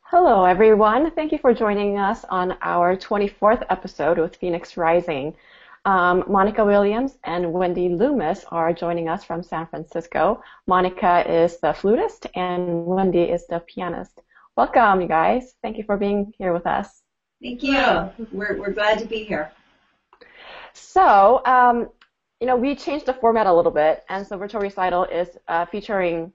Hello, everyone. Thank you for joining us on our 24th episode with Phoenix Rising. Monica Williams and Wendy Loomis are joining us from San Francisco. Monica is the flutist and Wendy is the pianist. Welcome, you guys. Thank you for being here with us. Thank you. We're glad to be here. So, we changed the format a little bit, and so Virtual Recital is featuring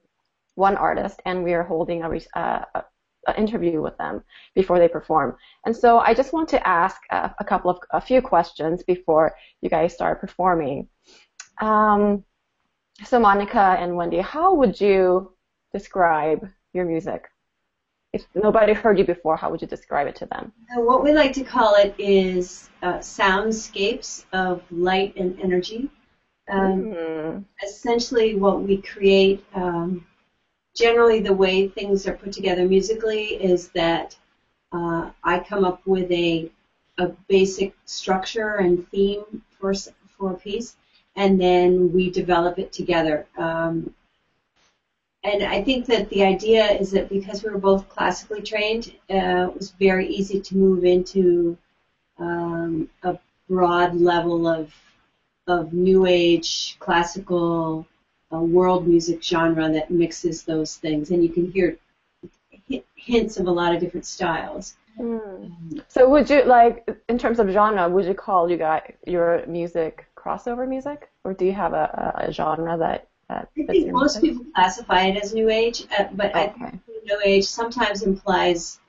one artist, and we are holding an interview with them before they perform. And so I just want to ask a few questions before you guys start performing. So Monica and Wendy, how would you describe your music? If nobody heard you before, how would you describe it to them? What we like to call it is soundscapes of light and energy. Essentially what we create, generally the way things are put together musically is that I come up with a basic structure and theme for a piece, and then we develop it together. And I think that the idea is that because we were both classically trained, it was very easy to move into a broad level of new age classical world music genre that mixes those things, and you can hear hints of a lot of different styles. So would you, in terms of genre, would you call your music crossover music, or do you have a genre that I think most people classify it as new age, but I think new age sometimes implies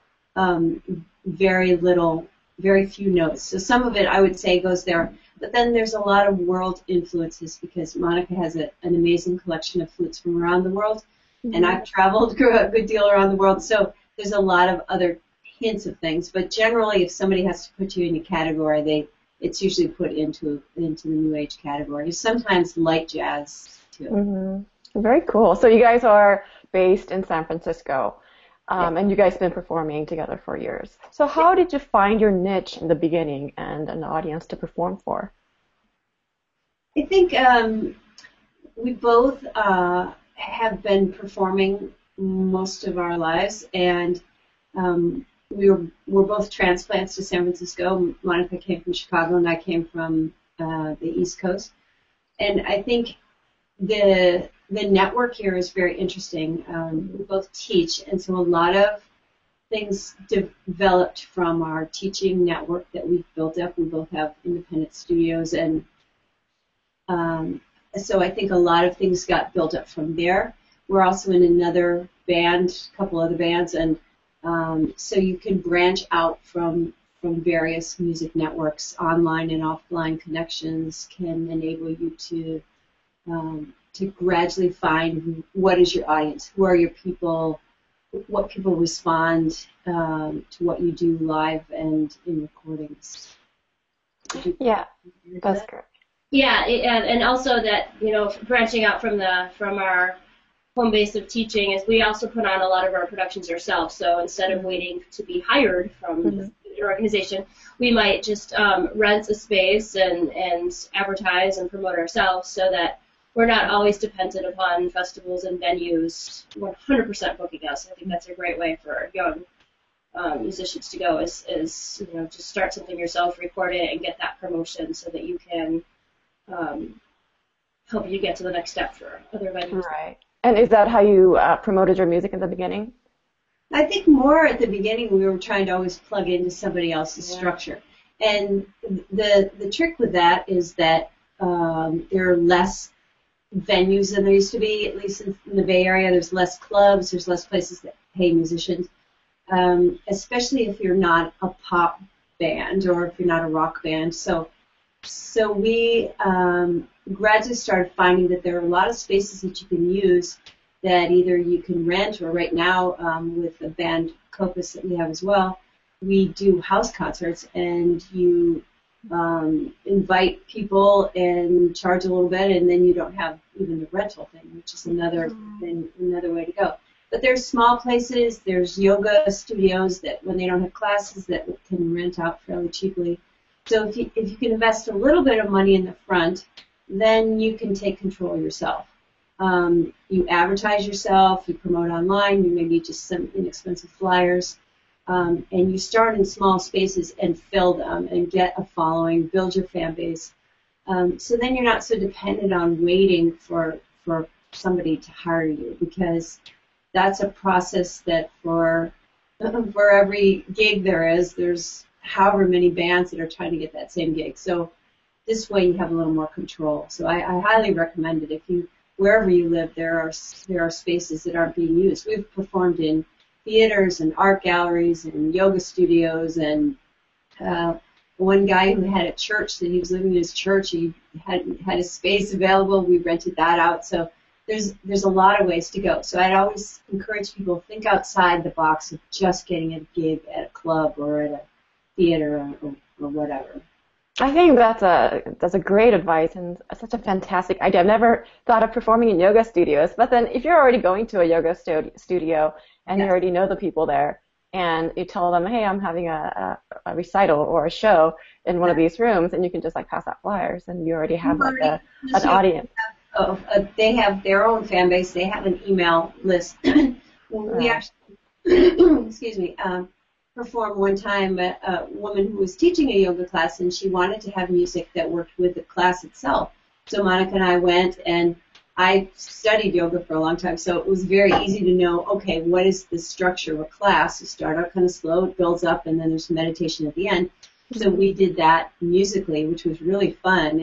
very few notes. So some of it, I would say, goes there. But then there's a lot of world influences because Monica has an amazing collection of flutes from around the world, and I've traveled a good deal around the world, so there's a lot of other hints of things. But generally, if somebody has to put you in a category, it's usually put into the new age category. Sometimes light jazz too. Very cool. So you guys are based in San Francisco, and you guys have been performing together for years. So how did you find your niche in the beginning and an audience to perform for? I think we both have been performing most of our lives, and we're both transplants to San Francisco. Monica came from Chicago, and I came from the East Coast. And I think the network here is very interesting. We both teach, and so a lot of things developed from our teaching network that we've built up. We both have independent studios, and so I think a lot of things got built up from there. We're also in another band, a couple other bands, and so you can branch out from various music networks. Online and offline connections can enable you to gradually find what is your audience, who are your people, what people respond to what you do live and in recordings. Yeah, that's correct. Yeah, and also that, branching out from our home base of teaching is we also put on a lot of our productions ourselves. So instead of waiting to be hired from the organization, we might just rent a space and advertise and promote ourselves so that we're not always dependent upon festivals and venues 100% booking us. I think that's a great way for young musicians to go is just start something yourself, record it, and get that promotion so that you can help you get to the next step for other venues. Right. And is that how you promoted your music in the beginning? I think more at the beginning we were trying to always plug into somebody else's structure. And the trick with that is that there are less venues than there used to be, at least in the Bay Area. There's less clubs, there's less places that pay musicians, especially if you're not a pop band or if you're not a rock band. So we gradually started finding that there are a lot of spaces that you can use that either you can rent or right now with the band Copus that we have as well, we do house concerts and you invite people and charge a little bit, and then you don't have even the rental thing, which is another way to go. But there's small places, there's yoga studios that when they don't have classes that can rent out fairly cheaply. So if you can invest a little bit of money in the front, then you can take control yourself. You advertise yourself, you promote online, you maybe just some inexpensive flyers, And you start in small spaces and fill them and get a following, build your fan base. So then you're not so dependent on waiting for somebody to hire you, because that's a process that for every gig there's however many bands that are trying to get that same gig. So this way you have a little more control. So I highly recommend it. If you, wherever you live, there are spaces that aren't being used. We've performed in theaters and art galleries and yoga studios, and one guy who had a church that he was living in his church, he had a space available. We rented that out. So there's a lot of ways to go. So I'd always encourage people to think outside the box of just getting a gig at a club or at a theater or whatever. I think that's a great advice and such a fantastic idea. I've never thought of performing in yoga studios, but then if you're already going to a yoga studio and you already know the people there, and you tell them, hey, I'm having a recital or a show in one of these rooms, and you can just like pass out flyers, and you already have like an audience. They have their own fan base. They have an email list. We actually, excuse me, performed one time a woman who was teaching a yoga class, and she wanted to have music that worked with the class itself. So Monica and I went, and I studied yoga for a long time, so it was very easy to know, okay, what is the structure of a class? You start out kind of slow, it builds up, and then there's meditation at the end. So we did that musically, which was really fun.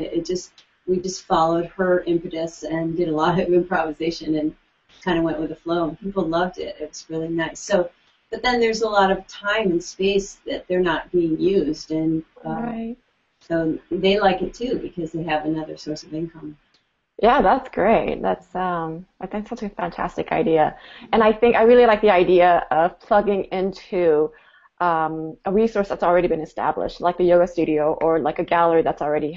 We just followed her impetus and did a lot of improvisation and kind of went with the flow, and people loved it. It was really nice. So, but then there's a lot of time and space that they're not being used, and Right. so they like it too because they have another source of income. Yeah, that's great. I think such a fantastic idea. And I think I really like the idea of plugging into a resource that's already been established, like the yoga studio or like a gallery that's already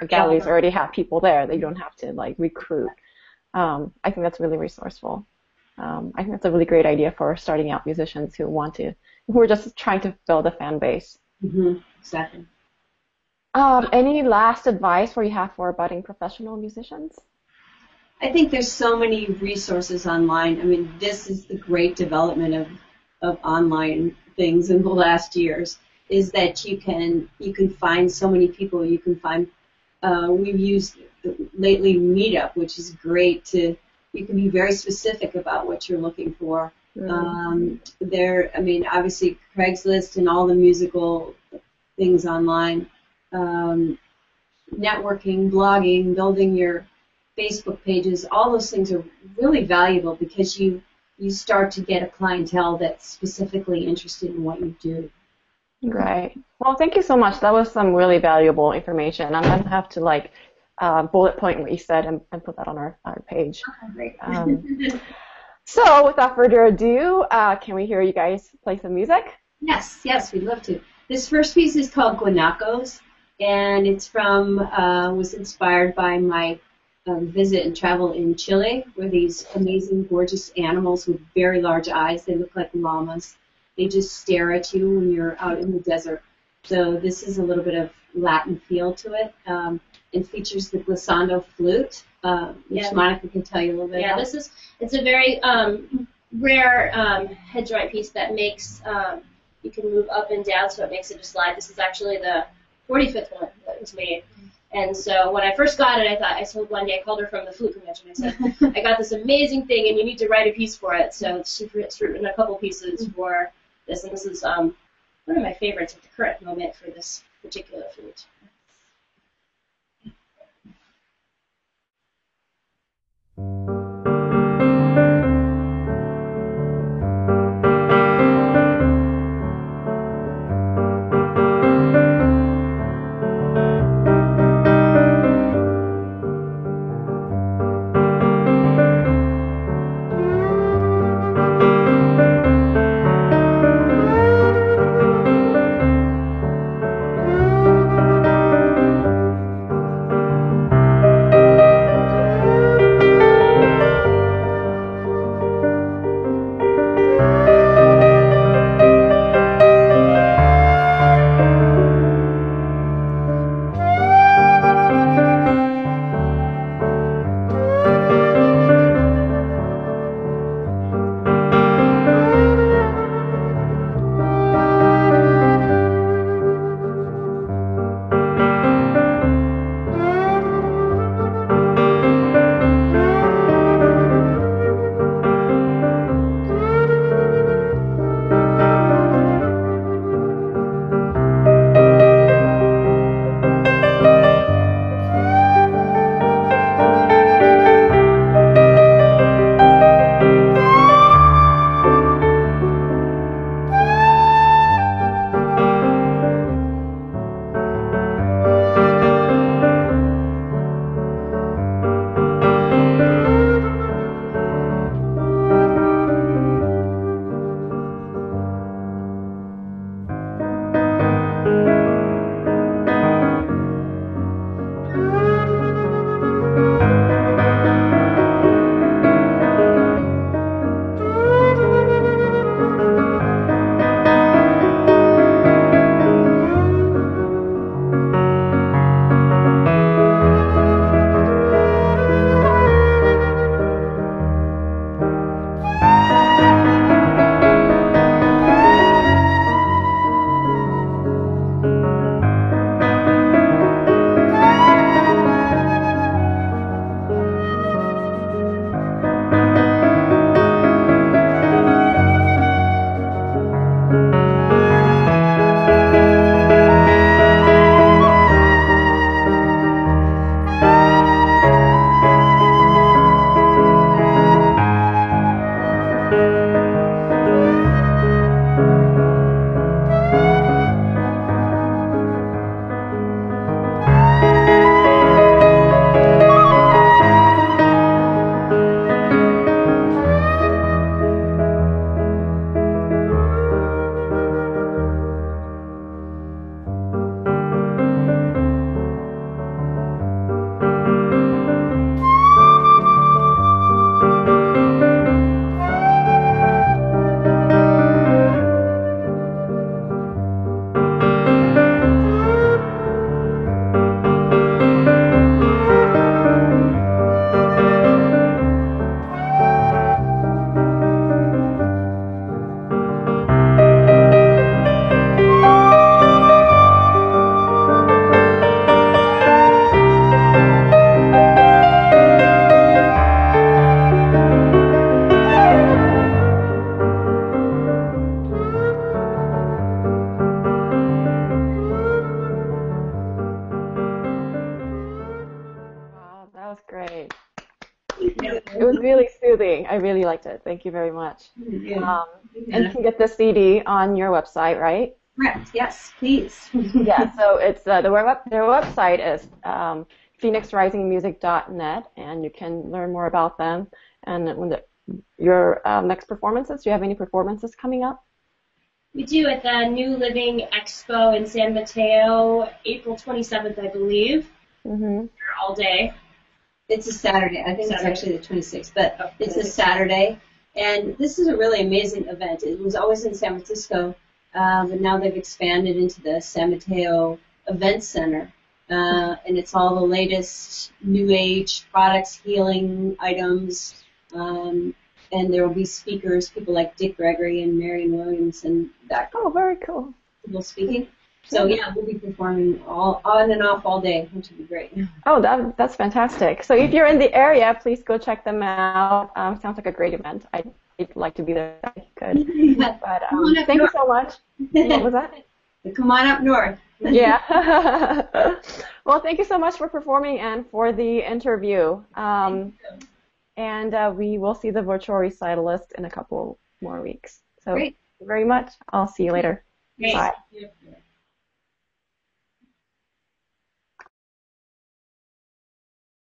galleries already have people there that you don't have to like recruit. I think that's really resourceful. I think that's a really great idea for starting out musicians who are just trying to build a fan base. Mm-hmm. Exactly. Any last advice you have for budding professional musicians? I think there's so many resources online. I mean, this is the great development of online things in the last years, is that you can find so many people. You can find, we've used lately Meetup, which is great you can be very specific about what you're looking for. Mm-hmm. Obviously Craigslist and all the musical things online. Networking, blogging, building your Facebook pages, all those things are really valuable because you start to get a clientele that's specifically interested in what you do. Right. Well, thank you so much. That was some really valuable information. I'm going to have to bullet point what you said and put that on our page. Okay, great. So without further ado, can we hear you guys play some music? Yes, we'd love to. This first piece is called Guanacos. And it's was inspired by my visit and travel in Chile, where these amazing, gorgeous animals with very large eyes, they look like llamas. They just stare at you when you're out in the desert. So this is a little bit of Latin feel to it. It features the glissando flute, which Monica can tell you a little bit about. Yeah, it's a very rare head joint piece that makes, you can move up and down, so it makes it just slide. This is actually the 45th one that was made. And so when I first got it, I told one day, I called her from the flute convention. I said, I got this amazing thing, and you need to write a piece for it. So it's written a couple pieces for this, and this is one of my favorites at the current moment for this particular flute. really liked it. Thank you very much. Yeah. And you can get the CD on your website, right? Correct. Yes, please. Yeah, so it's their website is phoenixrisingmusic.net, and you can learn more about them. And when your next performances, do you have any performances coming up? We do at the New Living Expo in San Mateo, April 27th, I believe. Mm-hmm. All day. It's a Saturday. I think Saturday. it's actually the 26th, but it's a Saturday. And this is a really amazing event. It was always in San Francisco, but now they've expanded into the San Mateo Event Center. And it's all the latest new age products, healing items. And there will be speakers, people like Dick Gregory and Marion Williams and that Oh, very cool. people speaking. So yeah, we'll be performing all on and off all day, which would be great. Oh, that's fantastic. So if you're in the area, please go check them out. Sounds like a great event. I'd like to be there if I could. But thank you so much. What was that? Come on up north. Yeah. Well, thank you so much for performing and for the interview. And we will see the virtual recitalist in a couple more weeks. So Great. thank you very much. I'll see you later. Great. Bye. Yeah.